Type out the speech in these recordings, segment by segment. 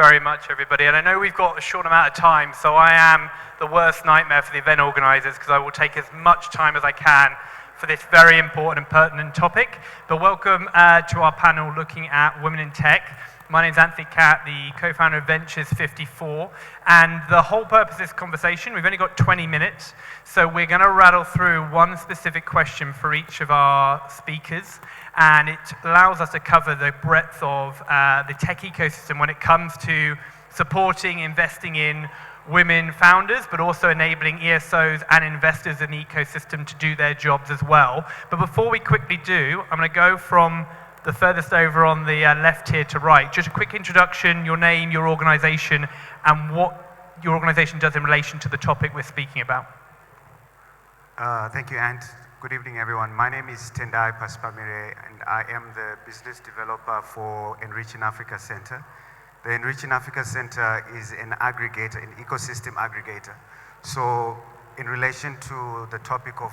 very much, everybody. And I know we've got a short amount of time, so I am the worst nightmare for the event organisers because I will take as much time as I can for this very important and pertinent topic. But welcome to our panel looking at women in tech. My name is Anthony Catt, the co-founder of Ventures 54, and the whole purpose of this conversation, we've only got 20 minutes, so we're going to rattle through one specific question for each of our speakers, and it allows us to cover the breadth of the tech ecosystem when it comes to supporting, investing in women founders, but also enabling ESOs and investors in the ecosystem to do their jobs as well. But before we quickly do, I'm going to go from the furthest over on the left here to right. Just a quick introduction, your name, your organization, and what your organization does in relation to the topic we're speaking about. Thank you, Ant. Good evening, everyone. My name is Tendai Paspamire, and I am the business developer for Enrich in Africa Center. The Enrich in Africa Center is an aggregator, an ecosystem aggregator. So in relation to the topic of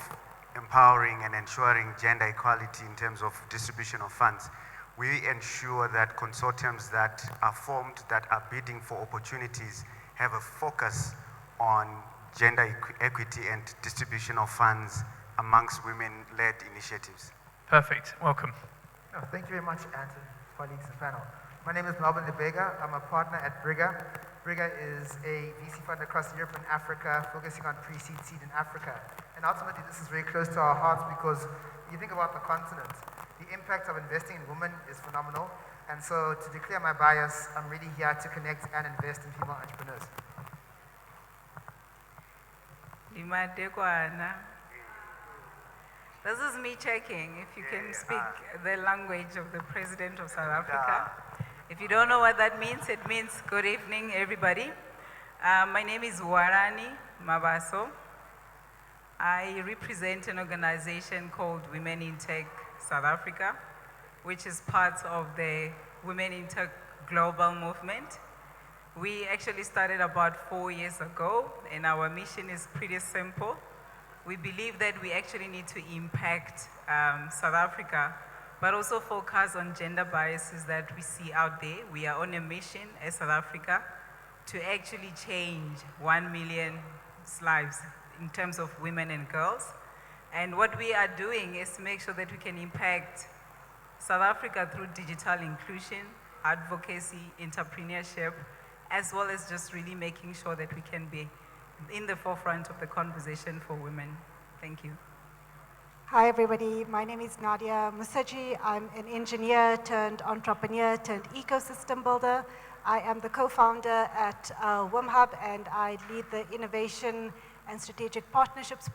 empowering and ensuring gender equality in terms of distribution of funds, we ensure that consortiums that are formed, that are bidding for opportunities, have a focus on gender equity and distribution of funds amongst women-led initiatives. Perfect. Welcome. Oh, thank you very much, Anthony, colleagues and panel. My name is Melvin Lebega. I'm a partner at Briga. Briga is a VC fund across Europe and Africa, focusing on pre-seed, seed in Africa. And ultimately, this is very close to our hearts because you think about the continent, the impact of investing in women is phenomenal. And so to declare my bias, I'm really here to connect and invest in female entrepreneurs. This is me checking if you can speak the language of the President of South Africa. If you don't know what that means, it means good evening, everybody. My name is Warani Mabaso. I represent an organization called Women in Tech South Africa, which is part of the Women in Tech global movement. We actually started about 4 years ago, and our mission is pretty simple. We believe that we actually need to impact South Africa, but also focus on gender biases that we see out there. We are on a mission as South Africa to actually change 1 million lives in terms of women and girls. And what we are doing is make sure that we can impact South Africa through digital inclusion, advocacy, entrepreneurship, as well as just really making sure that we can be in the forefront of the conversation for women. Thank you. Hi everybody, my name is Nadia Musaji. I'm an engineer turned entrepreneur turned ecosystem builder. I am the co-founder at WIMHub, and I lead the innovation and strategic partnerships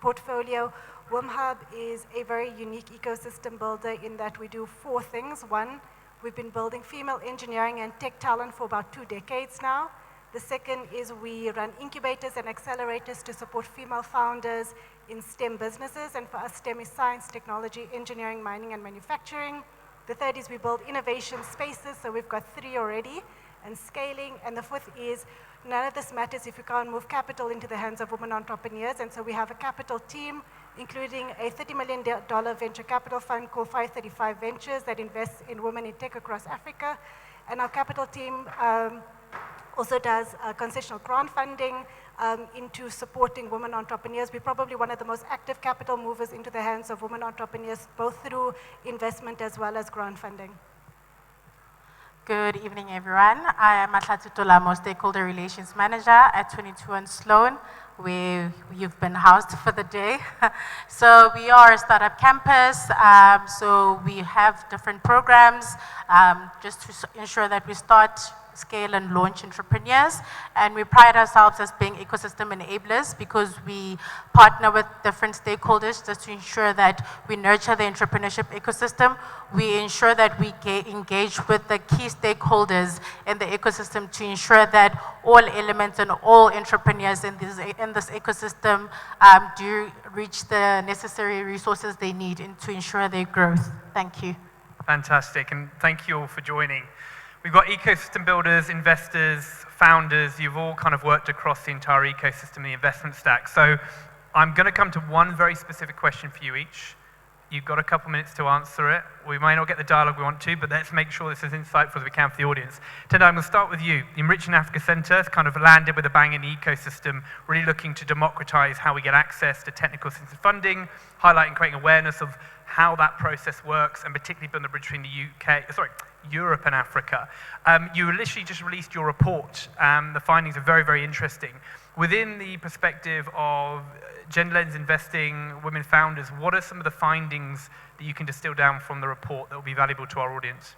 portfolio. WIMHub is a very unique ecosystem builder in that we do 4 things. 1, we've been building female engineering and tech talent for about 2 decades now. The second is we run incubators and accelerators to support female founders in STEM businesses, and for us STEM is science, technology, engineering, mining, and manufacturing. The third is we build innovation spaces, so we've got 3 already, and scaling. And the 4th is none of this matters if you can't move capital into the hands of women entrepreneurs, and so we have a capital team, including a $30 million venture capital fund called 535 Ventures that invests in women in tech across Africa. And our capital team also does concessional grant funding into supporting women entrepreneurs. We're probably one of the most active capital movers into the hands of women entrepreneurs, both through investment as well as grant funding. Good evening, everyone. I am Matlatu Tolamo, Stakeholder Relations Manager at 22 & Sloan, where you've been housed for the day. So we are a startup campus, so we have different programs just to ensure that we start, scale, and launch entrepreneurs. And we pride ourselves as being ecosystem enablers because we partner with different stakeholders just to ensure that we nurture the entrepreneurship ecosystem. We ensure that we engage with the key stakeholders in the ecosystem to ensure that all elements and all entrepreneurs in this ecosystem do reach the necessary resources they need to ensure their growth. Thank you. Fantastic, and thank you all for joining. We've got ecosystem builders, investors, founders. You've all kind of worked across the entire ecosystem, the investment stack. So I'm going to come to one very specific question for you each. You've got a couple minutes to answer it. We may not get the dialogue we want to, but let's make sure this is insightful as we can for the audience. Tendai, I'm going to start with you. The Enriching Africa Centre has kind of landed with a bang in the ecosystem, really looking to democratise how we get access to technical assistance funding, highlighting, creating awareness of how that process works, and particularly building the bridge between Europe and Africa. You literally just released your report. The findings are very, very interesting. Within the perspective of gender lens investing, women founders, what are some of the findings that you can distill down from the report that will be valuable to our audience?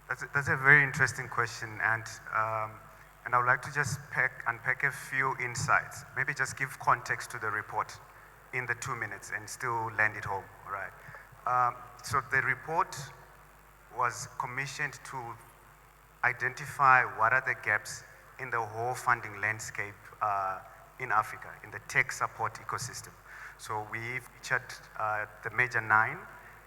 That's a very interesting question, and I would like to just unpack a few insights, maybe just give context to the report in the 2 minutes and still land it home, right? So the report was commissioned to identify what are the gaps in the whole funding landscape in Africa, in the tech support ecosystem. So we featured the major 9.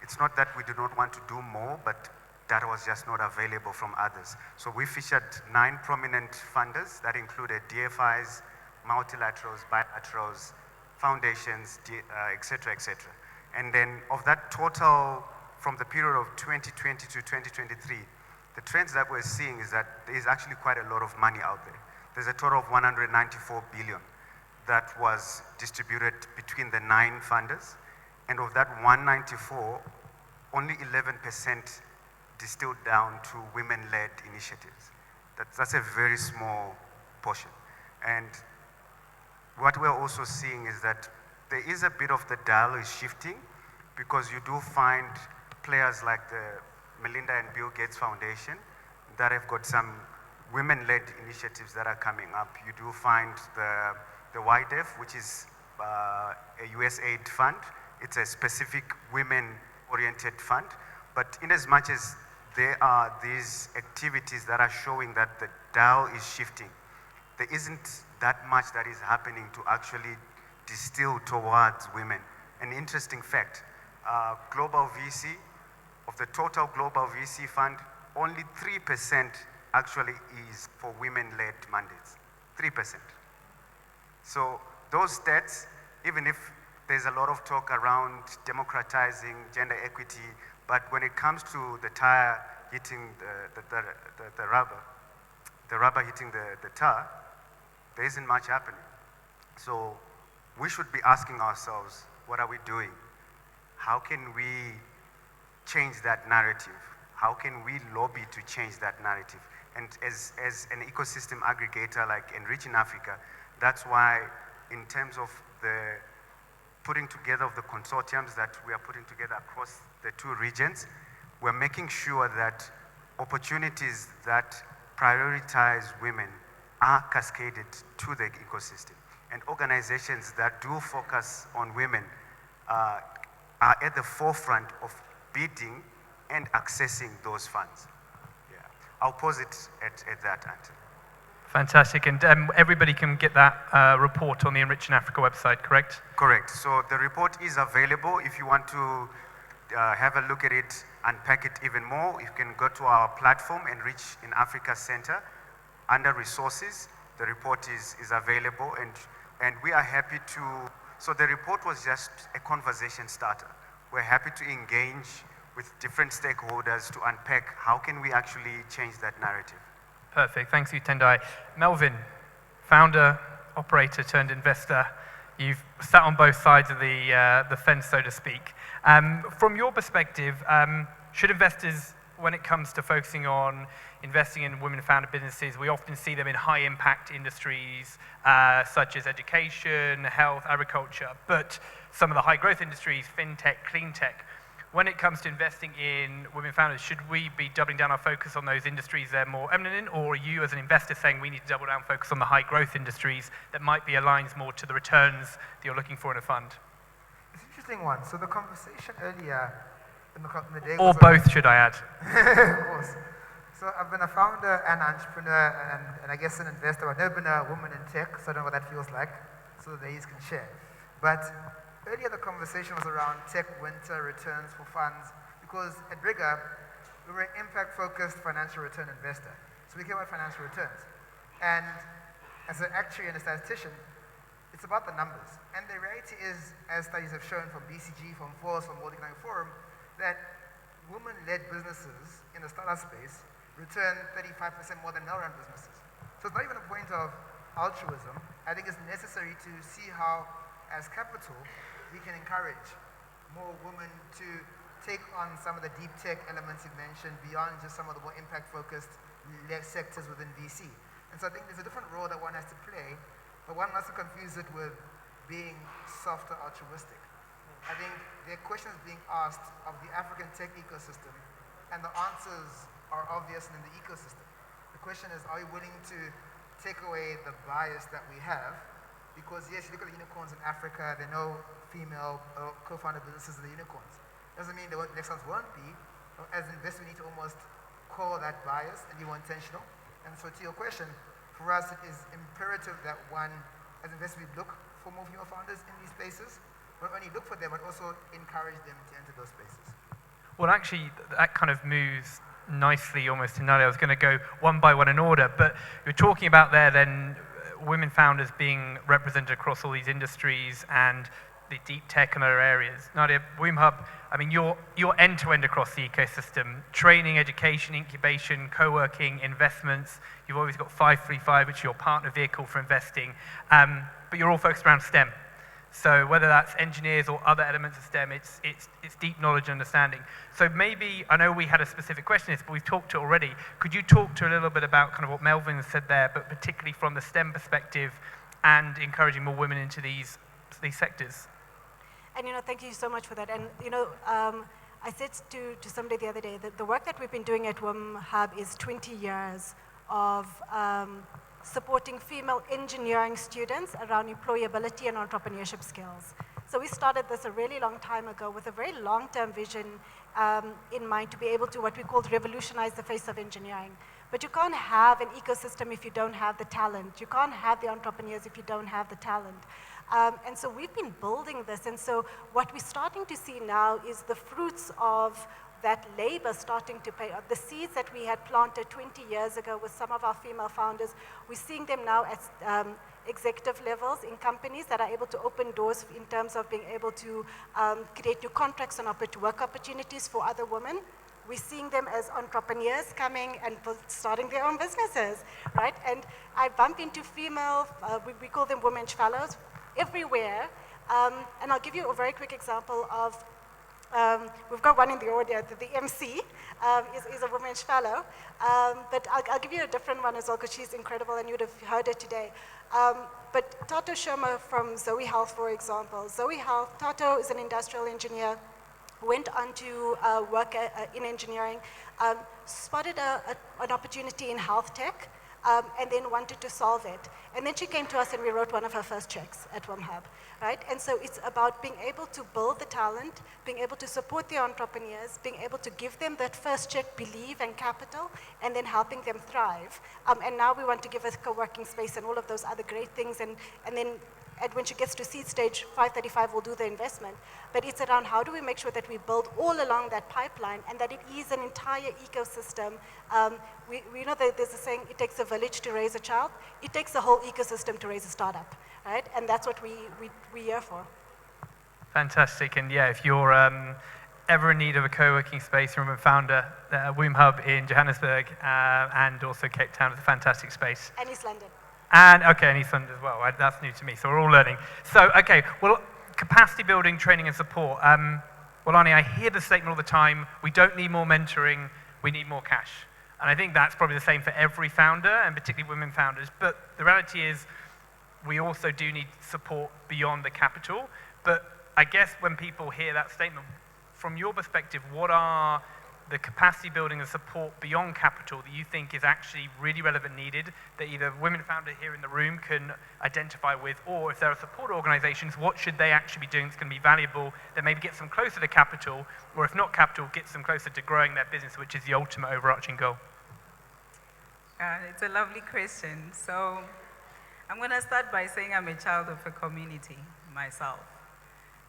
It's not that we do not want to do more, but that was just not available from others. So we featured 9 prominent funders that included DFIs, multilaterals, bilaterals, foundations, et cetera, et cetera. And then of that total, from the period of 2020 to 2023, the trends that we're seeing is that there is actually quite a lot of money out there. There's a total of 194 billion that was distributed between the 9 funders. And of that 194, only 11% distilled down to women-led initiatives. That's a very small portion. And what we're also seeing is that there is a bit of the dial is shifting, because you do find players like the Melinda and Bill Gates Foundation that have got some women-led initiatives that are coming up. You do find the YDEF, which is a USAID fund. It's a specific women-oriented fund. But in as much as there are these activities that are showing that the dial is shifting, there isn't that much that is happening to actually distill towards women. An interesting fact, global VC, of the total global VC fund, only 3% actually is for women-led mandates, 3%. So those stats, even if there's a lot of talk around democratizing gender equity, but when it comes to the tire hitting the rubber hitting the tire, there isn't much happening. So we should be asking ourselves, what are we doing? How can we change that narrative? How can we lobby to change that narrative? And as an ecosystem aggregator like Enriching Africa, that's why in terms of the putting together of the consortiums that we are putting together across the 2 regions, we're making sure that opportunities that prioritize women are cascaded to the ecosystem. And organizations that do focus on women are at the forefront of bidding and accessing those funds. Yeah. I'll pause it at that, Anthony. Fantastic, and everybody can get that report on the Enriching Africa website, correct? Correct. So the report is available. If you want to have a look at it, unpack it even more, you can go to our platform, Enriching Africa Centre, under resources. The report is available, and we are happy to, so the report was just a conversation starter. We're happy to engage with different stakeholders to unpack how can we actually change that narrative. Perfect, thanks you, Tendai. Melvin, founder, operator turned investor. You've sat on both sides of the fence, so to speak. From your perspective, should investors, when it comes to focusing on investing in women-founded businesses, we often see them in high-impact industries such as education, health, agriculture, but some of the high-growth industries, fintech, clean tech. When it comes to investing in women founders, should we be doubling down our focus on those industries they're more eminent in, or are you as an investor saying we need to double down focus on the high-growth industries that might be aligned more to the returns that you're looking for in a fund? It's an interesting one. So the conversation earlier in the day Or was both, should I add? of course. So I've been a founder and entrepreneur and I guess an investor. I've never been a woman in tech, so I don't know what that feels like, so the ladies can share. But earlier the conversation was around tech winter returns for funds, because at Brigga, we were an impact-focused financial return investor. So we care about financial returns. And as an actuary and a statistician, It's about the numbers. And the reality is, as studies have shown from BCG, from FORCE, from World Economic Forum, that women-led businesses in the startup space return 35% more than male-run businesses. So it's not even a point of altruism. I think it's necessary to see how, as capital, we can encourage more women to take on some of the deep tech elements you mentioned beyond just some of the more impact-focused sectors within VC. And so I think there's a different role that one has to play, but one mustn't confuse it with being soft or altruistic. I think there are questions being asked of the African tech ecosystem, and the answers are obvious in the ecosystem. The question is, are we willing to take away the bias that we have? Because yes, you look at the unicorns in Africa, there are no female co-founder businesses in the unicorns. Doesn't mean the next ones won't be. As an investor, we need to almost call that bias and be more intentional. And so to your question, for us, it is imperative that one, as investors, we look for more female founders in these spaces, not only look for them, but also encourage them to enter those spaces. Well, actually, that kind of moves nicely almost to Nadia. I was going to go one by one in order, but you're talking about there then women founders being represented across all these industries and the deep tech and other areas. Nadia, WomHub, I mean, you're end-to-end across the ecosystem, training, education, incubation, co-working, investments. You've always got 535, which is your partner vehicle for investing, but you're all focused around STEM. So whether that's engineers or other elements of STEM, it's deep knowledge and understanding. So maybe, I know we had a specific question, but we've talked to it already. Could you talk to a little bit about kind of what Melvin said there, but particularly from the STEM perspective and encouraging more women into these sectors? And thank you so much for that. And I said to somebody the other day that the work that we've been doing at WomHub is 20 years of supporting female engineering students around employability and entrepreneurship skills. So we started this a really long time ago with a very long-term vision in mind to be able to what we call revolutionize the face of engineering. But you can't have an ecosystem if you don't have the talent. You can't have the entrepreneurs if you don't have the talent. And so we've been building this. And so what we're starting to see now is the fruits of that labor starting to pay off. The seeds that we had planted 20 years ago with some of our female founders, we're seeing them now at executive levels in companies that are able to open doors in terms of being able to create new contracts and work opportunities for other women. We're seeing them as entrepreneurs coming and starting their own businesses, right? And I bump into female, we call them women's fellows, everywhere. And I'll give you a very quick example of we've got one in the audience, the MC is a women's fellow, but I'll give you a different one as well because she's incredible and you'd have heard her today. But Tato Sharma from Zoe Health, for example. Zoe Health, Tato is an industrial engineer, went on to work in engineering, spotted an opportunity in health tech, and then wanted to solve it. And then she came to us and we wrote one of her first checks at WomHub, right? And so it's about being able to build the talent, being able to support the entrepreneurs, being able to give them that first check, belief and capital, and then helping them thrive. And now we want to give us co-working space and all of those other great things. And then when she gets to seed stage, 535 will do the investment. But it's around how do we make sure that we build all along that pipeline and that it is an entire ecosystem. We know that there's a saying, it takes a village to raise a child. It takes a whole ecosystem to raise a startup, right? And that's what we're here for. Fantastic. And yeah, if you're ever in need of a co-working space, from a founder, WomHub in Johannesburg and also Cape Town is a fantastic space. And East London. And East London as well. That's new to me, so we're all learning. So, well, capacity building, training and support. Well, Ani, I hear the statement all the time, we don't need more mentoring, we need more cash. And I think that's probably the same for every founder, and particularly women founders. But the reality is, we also do need support beyond the capital. But I guess when people hear that statement, from your perspective, what are the capacity building and support beyond capital that you think is actually really relevant, needed, that either women founders here in the room can identify with, or if there are support organizations, what should they actually be doing that's going to be valuable that maybe gets them closer to capital, or if not capital, gets them closer to growing their business, which is the ultimate overarching goal? It's a lovely question. So I'm going to start by saying I'm a child of a community myself.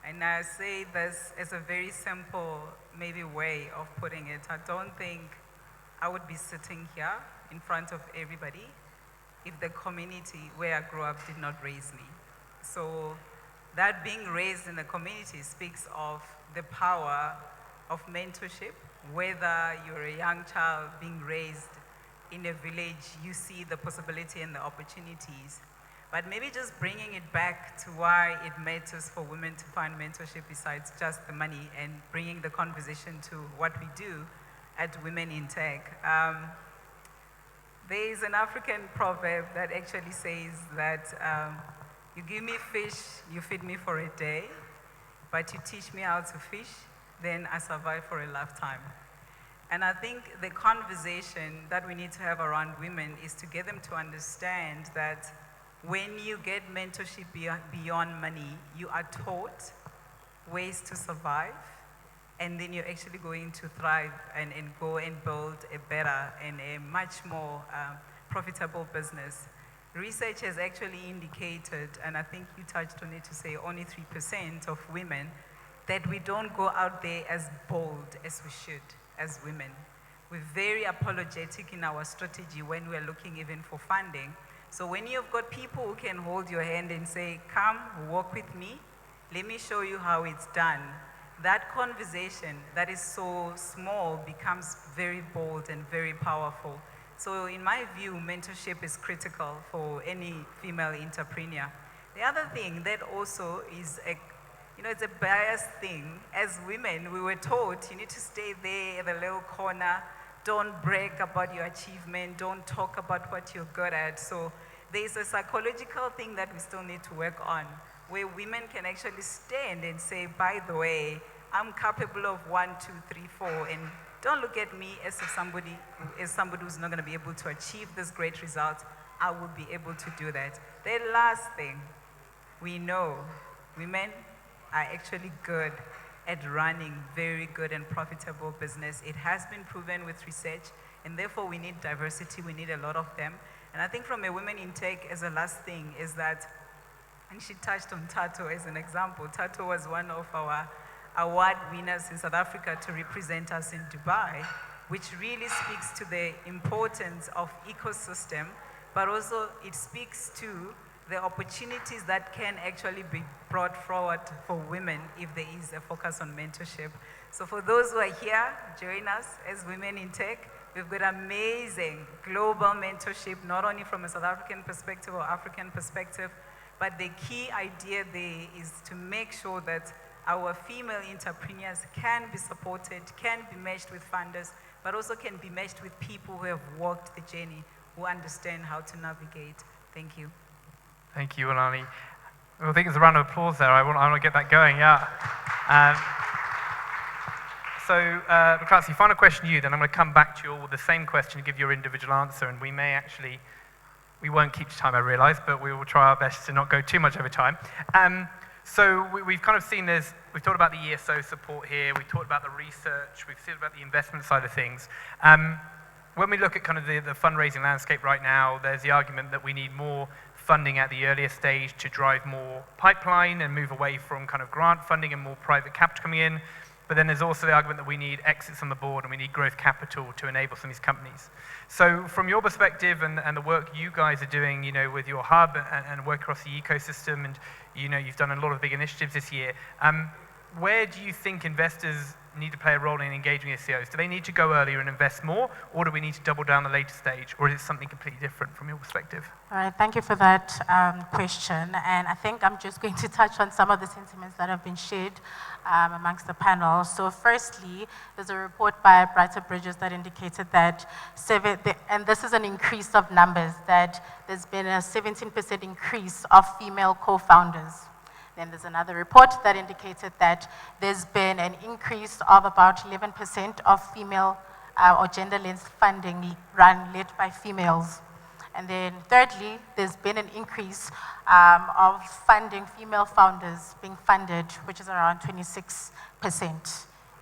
And I say this as a very simple, maybe way of putting it. I don't think I would be sitting here in front of everybody if the community where I grew up did not raise me. So that being raised in the community speaks of the power of mentorship. Whether you're a young child being raised in a village, you see the possibility and the opportunities. But maybe just bringing it back to why it matters for women to find mentorship besides just the money, and bringing the conversation to what we do at Women in Tech. There is an African proverb that actually says that you give me fish, you feed me for a day, but you teach me how to fish, then I survive for a lifetime. And I think the conversation that we need to have around women is to get them to understand that when you get mentorship beyond money, you are taught ways to survive, and then you're actually going to thrive and go and build a better and a much more profitable business. Research has actually indicated, and I think you touched on it to say only 3% of women, that we don't go out there as bold as we should as women. We're very apologetic in our strategy when we're looking even for funding. So when you've got people who can hold your hand and say, come, walk with me, let me show you how it's done, that conversation that is so small becomes very bold and very powerful. So in my view, mentorship is critical for any female entrepreneur. The other thing that also is it's a biased thing. As women, we were taught you need to stay there at the little corner, don't brag about your achievement, don't talk about what you're good at. So there's a psychological thing that we still need to work on, where women can actually stand and say, by the way, I'm capable of 1, 2, 3, 4, and don't look at me as somebody who's not going to be able to achieve this great result. I will be able to do that. The last thing, we know women are actually good at running very good and profitable business. It has been proven with research, and therefore we need diversity, we need a lot of them. And I think from a Women in Tech, as a last thing, is that, and she touched on Tato as an example. Tato was one of our award winners in South Africa to represent us in Dubai, which really speaks to the importance of ecosystem, but also it speaks to the opportunities that can actually be brought forward for women if there is a focus on mentorship. So for those who are here, join us as Women in Tech. We've got amazing global mentorship, not only from a South African perspective or African perspective, but the key idea there is to make sure that our female entrepreneurs can be supported, can be matched with funders, but also can be matched with people who have walked the journey, who understand how to navigate. Thank you. Thank you, Alani. I think there's a round of applause there. I want to get that going, yeah. So, Moklatsi, final question to you, then I'm going to come back to you all with the same question and give your individual answer, and we won't keep to time, I realize, but we will try our best to not go too much over time. So we've kind of seen we've talked about the ESO support here, we've talked about the research, we've talked about the investment side of things. When we look at kind of the fundraising landscape right now, there's the argument that we need more funding at the earlier stage to drive more pipeline and move away from kind of grant funding and more private capital coming in. But then there's also the argument that we need exits on the board and we need growth capital to enable some of these companies. So from your perspective and the work you guys are doing, with your hub and work across the ecosystem, and you've done a lot of big initiatives this year, where do you think investors need to play a role in engaging with CEOs? Do they need to go earlier and invest more, or do we need to double down the later stage, or is it something completely different from your perspective? All right, thank you for that question. And I think I'm just going to touch on some of the sentiments that have been shared amongst the panel. So firstly, there's a report by Brighter Bridges that indicated that, and this is an increase of numbers, that there's been a 17% increase of female co-founders. Then there's another report that indicated that there's been an increase of about 11% of female or gender-lensed funding led by females. And then thirdly, there's been an increase of funding female founders being funded, which is around 26%.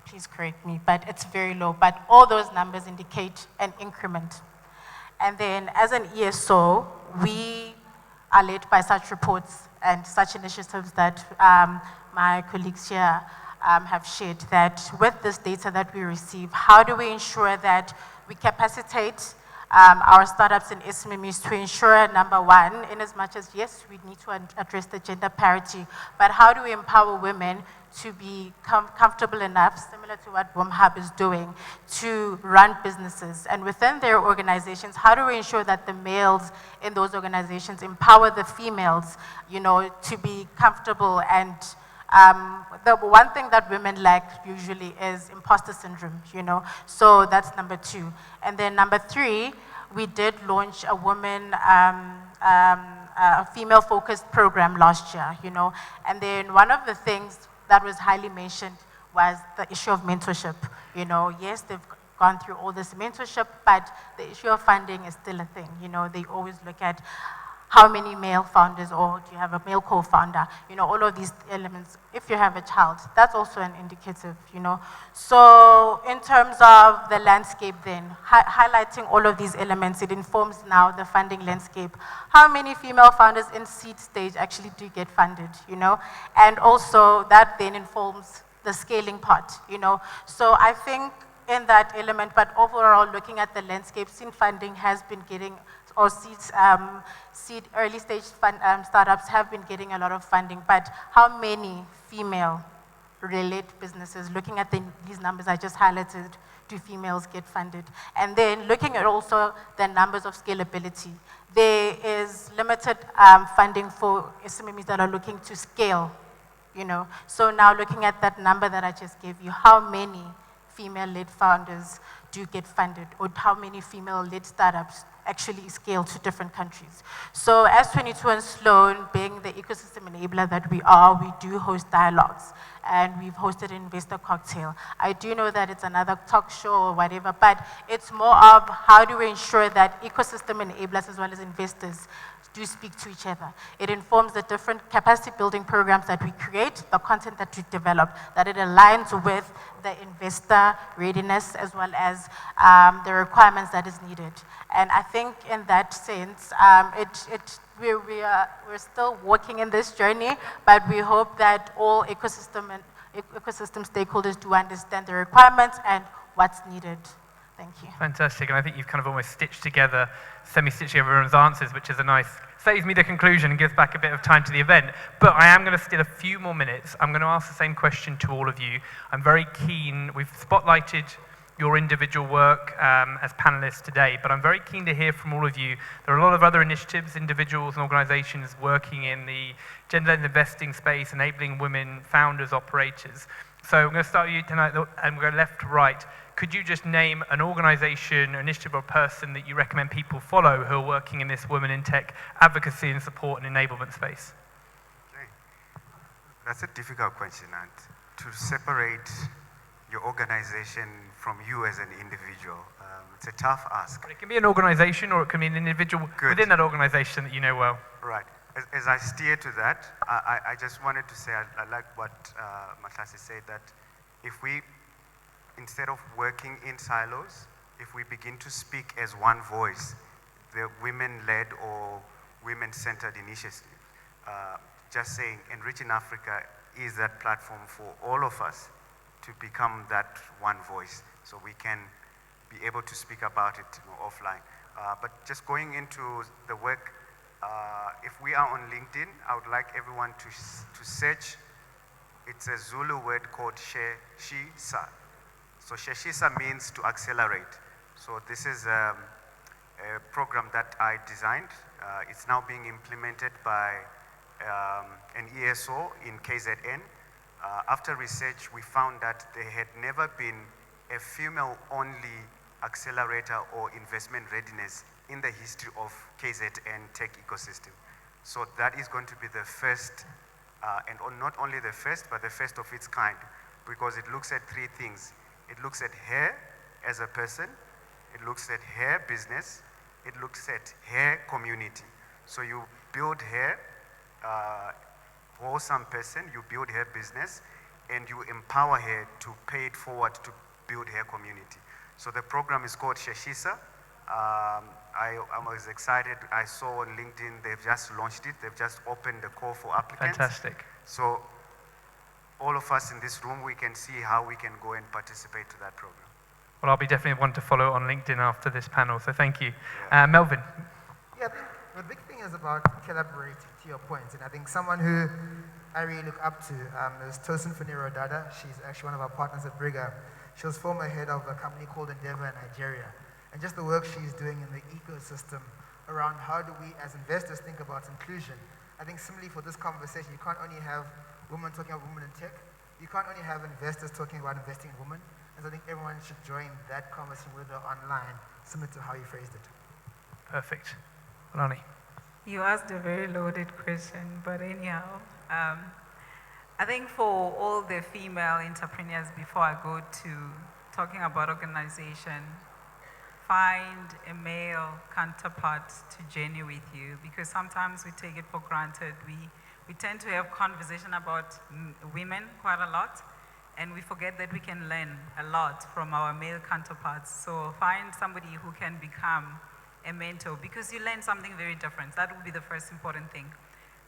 Please correct me, but it's very low. But all those numbers indicate an increment. And then as an ESO, we are led by such reports and such initiatives that my colleagues here have shared, that with this data that we receive, how do we ensure that we capacitate our startups and SMEs to ensure, number one, in as much as, yes, we need to address the gender parity, but how do we empower women to be comfortable enough, similar to what WOMHUB is doing, to run businesses? And within their organizations, how do we ensure that the males in those organizations empower the females, you know, to be comfortable? And the one thing that women lack usually is imposter syndrome, you know, so that's number two. And then number three, we did launch a woman, a female-focused program last year, you know, and then one of the things that was highly mentioned was the issue of mentorship. You know, yes, they've gone through all this mentorship, but the issue of funding is still a thing. You know, they always look at how many male founders, or do you have a male co-founder? You know, all of these elements. If you have a child, that's also an indicative, you know. So in terms of the landscape then, highlighting all of these elements, it informs now the funding landscape. How many female founders in seed stage actually do get funded, you know? And also that then informs the scaling part, you know. So I think in that element, but overall looking at the landscape, seed funding has been getting, or seed early stage startups have been getting a lot of funding, but how many female-related businesses, looking at these numbers I just highlighted, do females get funded? And then looking at also the numbers of scalability. There is limited funding for SMEs that are looking to scale, you know. So now looking at that number that I just gave you, how many female-led founders do get funded, or how many female-led startups actually scale to different countries? So as 22 and Sloan, being the ecosystem enabler that we are, we do host dialogues, and we've hosted an investor cocktail. I do know that it's another talk show or whatever, but it's more of how do we ensure that ecosystem enablers as well as investors do speak to each other. It informs the different capacity building programs that we create, the content that we develop, that it aligns with the investor readiness as well as the requirements that is needed. And I think in that sense, we're still working in this journey, but we hope that all ecosystem stakeholders do understand the requirements and what's needed. Thank you. Fantastic, and I think you've kind of almost stitched together, semi-stitched together everyone's answers, which is a nice, saves me the conclusion and gives back a bit of time to the event. But I am going to steal a few more minutes. I'm going to ask the same question to all of you. I'm very keen, we've spotlighted your individual work as panelists today, but I'm very keen to hear from all of you. There are a lot of other initiatives, individuals and organizations working in the gender-led investing space, enabling women, founders, operators. So I'm going to start with you tonight, and we'll go left to right. Could you just name an organization, initiative, or person that you recommend people follow who are working in this women in tech advocacy and support and enablement space? Okay. That's a difficult question, and to separate your organization from you as an individual, it's a tough ask. But it can be an organization, or it can be an individual within that organization that you know well. Right. As I steer to that, I just wanted to say, I like what Matlasi said, that if we, instead of working in silos, if we begin to speak as one voice, the women-led or women-centered initiative, just saying Enriching Africa is that platform for all of us to become that one voice, so we can be able to speak about it, you know, offline. But just going into the work, if we are on LinkedIn, I would like everyone to search. It's a Zulu word called Sheshisa. So Sheshisa means to accelerate. So this is a program that I designed. It's now being implemented by an ESO in KZN. After research, we found that there had never been a female-only accelerator or investment readiness in the history of KZN tech ecosystem. So that is going to be the first, and not only the first, but the first of its kind, because it looks at three things. It looks at her as a person, it looks at her business, it looks at her community. So you build her, wholesome person, you build her business, and you empower her to pay it forward to build her community. So the program is called Sheshisa. I was excited. I saw on LinkedIn they've just launched it. They've just opened the call for applicants. Fantastic. So all of us in this room, we can see how we can go and participate to that program. Well, I'll be definitely one to follow on LinkedIn after this panel, so thank you. Melvin. Yeah, I think the big thing is about collaborating, to your point. And I think someone who I really look up to is Tosin Faniro Dada. She's actually one of our partners at Briga. She was former head of a company called Endeavor in Nigeria. And just the work she's doing in the ecosystem around how do we as investors think about inclusion. I think similarly for this conversation, you can't only have women talking about women in tech. You can't only have investors talking about investing in women. And so I think everyone should join that conversation, whether online, similar to how you phrased it. Perfect. Lani. You asked a very loaded question, but anyhow, I think for all the female entrepreneurs, before I go to talking about organization, find a male counterpart to journey with you, because sometimes we take it for granted. We tend to have conversation about women quite a lot, and we forget that we can learn a lot from our male counterparts. So find somebody who can become a mentor, because you learn something very different. That would be the first important thing.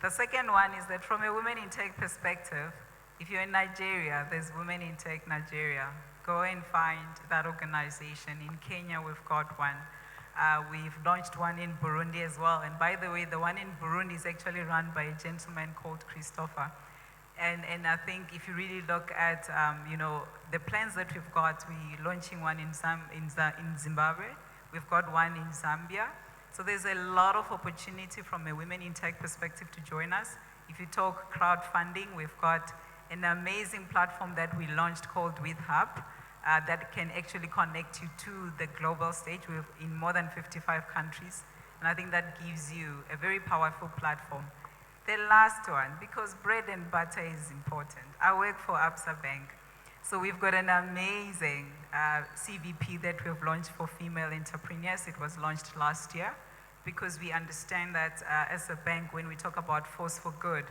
The second one is that from a women in tech perspective, if you're in Nigeria, there's Women in Tech Nigeria. Go and find that organization. In Kenya, we've got one. We've launched one in Burundi as well. And by the way, the one in Burundi is actually run by a gentleman called Christopher. And I think if you really look at the plans that we've got, we're launching one in Zimbabwe. We've got one in Zambia. So there's a lot of opportunity from a women in tech perspective to join us. If you talk crowdfunding, we've got an amazing platform that we launched called WithHub that can actually connect you to the global stage. We're in more than 55 countries. And I think that gives you a very powerful platform. The last one, because bread and butter is important. I work for Absa Bank. So we've got an amazing CVP that we've launched for female entrepreneurs. It was launched last year because we understand that as a bank, when we talk about force for good,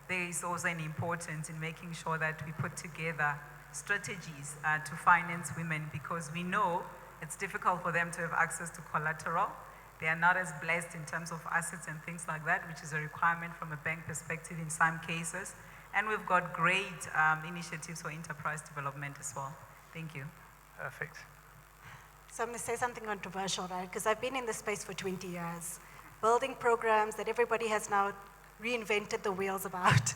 there is also an importance in making sure that we put together strategies to finance women, because we know it's difficult for them to have access to collateral. They are not as blessed in terms of assets and things like that, which is a requirement from a bank perspective in some cases. And we've got great initiatives for enterprise development as well. Thank you. Perfect. So I'm going to say something controversial, right? Because I've been in this space for 20 years, building programs that everybody has now reinvented the wheels about.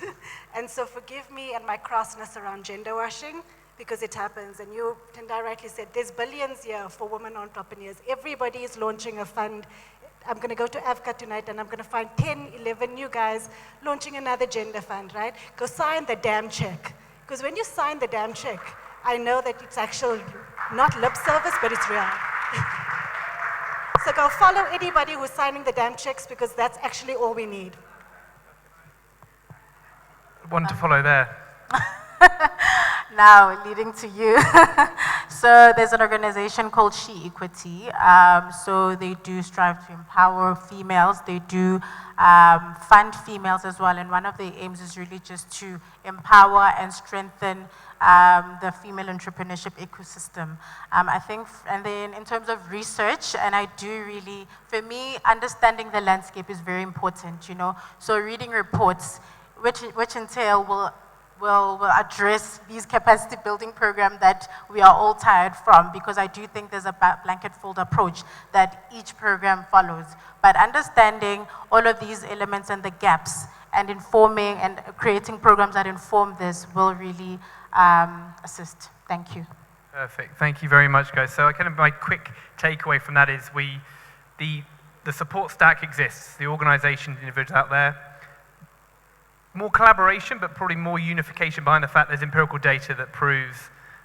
And so forgive me and my crassness around gender washing, because it happens. And you, Tendai, rightly said, there's billions here for women entrepreneurs. Everybody is launching a fund. I'm going to go to AVCA tonight and I'm going to find 10, 11 new guys launching another gender fund, right? Go sign the damn check. Because when you sign the damn check, I know that it's actually not lip service, but it's real. So go follow anybody who's signing the damn checks, because that's actually all we need. One to follow there. Now leading to you. So there's an organization called She Equity. So they do strive to empower females. They do fund females as well. And one of the aims is really just to empower and strengthen the female entrepreneurship ecosystem. I think, and then in terms of research, and I do really, for me, understanding the landscape is very important, you know. So reading reports, which entail will address these capacity building programs that we are all tired from, because I do think there's a blanket fold approach that each program follows. But understanding all of these elements and the gaps and informing and creating programs that inform this will really assist. Thank you. Perfect. Thank you very much, guys. So my quick takeaway from that is the support stack exists, the organization, the individuals out there. More collaboration, but probably more unification behind the fact there's empirical data that proves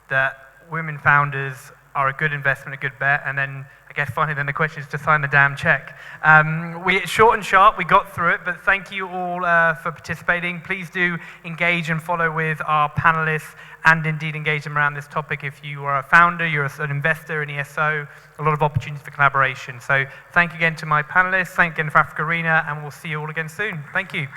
that women founders are a good investment, a good bet. And then I guess finally then the question is to sign the damn check. It's short and sharp, we got through it, but thank you all for participating. Please do engage and follow with our panelists, and indeed engage them around this topic. If you are a founder, you're an investor, an ESO, a lot of opportunities for collaboration. So thank you again to my panelists, thank you again for Africa Arena, and we'll see you all again soon. Thank you.